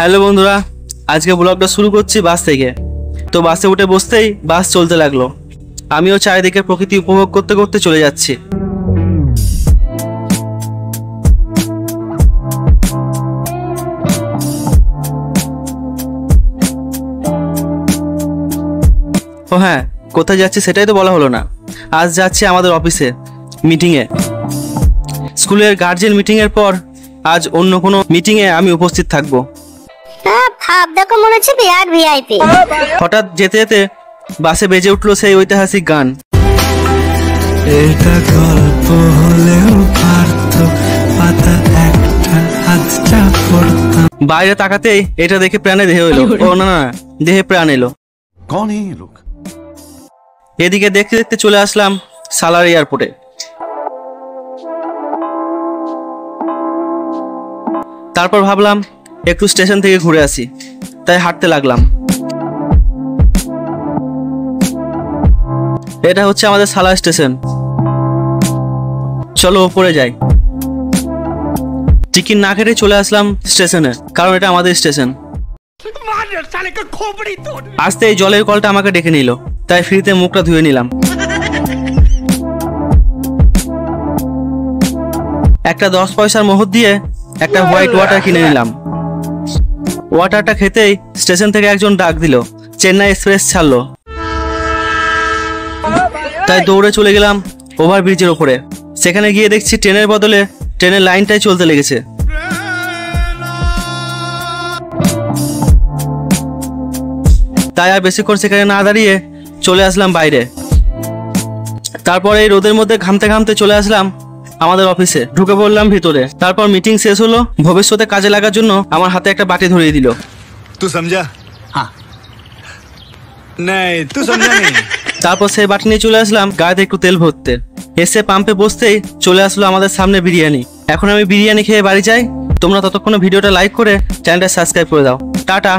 Hello বন্ধুরা, আজকে ব্লগটা শুরু করছি বাস থেকে। তো বাসে উঠে বসতেই বাস চলতে লাগলো। আমিও চারিদিকে প্রকৃতি উপভোগ করতে করতে চলে যাচ্ছি। ও হ্যাঁ, কোথায় যাচ্ছি সেটাই তো বলা হলো না। আজ যাচ্ছি আমাদের অফিসে মিটিংয়ে। স্কুলের গার্জেন মিটিংয়ের পর আজ অন্য কোনো মিটিংয়ে আমি উপস্থিত থাকবো। হঠাৎ যেতে যেতে বাসে বেজে উঠলো সেই ঐতিহাসিক গান। এটা গল্প হলেও পারতো পাতা একটা আজটা পড়তাম। বাইরে তাকাতেই এটা দেখে প্রাণে দেহ এলো। ও না না, দেহে প্রাণ এলো। कौन है ये लोग? এদিকে দেখতে দেখতে চলে আসলাম সালার এয়ারপোর্টে। তারপর ভাবলাম একটু স্টেশন থেকে ঘুরে আসি, তাই হাঁটতে লাগলাম। এটা হচ্ছে আমাদের সালা স্টেশন। চলো ওপরে যাই। টিকিট না কেটে চলে আসলাম স্টেশনে, কারণ এটা আমাদের স্টেশন। আসতে এই জলের কলটা আমাকে ডেকে নিল, তাই ফ্রিতে মুখটা ধুয়ে নিলাম। একটা 10 পয়সার মোহর দিয়ে একটা হোয়াইট ওয়াটার কিনে নিলাম। ওয়াটারটা খেতেই স্টেশন থেকে একজন ডাক দিল, চেন্নাই এক্সপ্রেস ছাড়লো। তাই দৌড়ে চলে গেলাম ওভারব্রিজের ওপরে। সেখানে গিয়ে দেখছি ট্রেনের বদলে ট্রেনের লাইনটাই চলতে লেগেছে। তাই আর বেশিক্ষণ সেখানে না দাঁড়িয়ে চলে আসলাম বাইরে। তারপরে এই রোদের মধ্যে ঘামতে ঘামতে চলে আসলাম আমাদের অফিসে। ঢুকে পড়লাম ভিতরে। তারপর মিটিং শেষ হলো। ভবিষ্যতে কাজে লাগার জন্য আমার হাতে একটা বাটি ধরিয়ে দিল। तू समझा? हाँ। नहीं, तू समझा नहीं। তারপর সেই বাটি নিয়ে চলে আসলাম গাড়িতে একটু তেল ভরতে। এসে পাম্পে বসতেই চলে আসলো আমাদের সামনে বিরিয়ানি। এখন আমি বিরিয়ানি খেয়ে বাড়ি যাই। তোমরা ততক্ষণে ভিডিওটা লাইক করে চ্যানেলটা সাবস্ক্রাইব করে দাও। টাটা।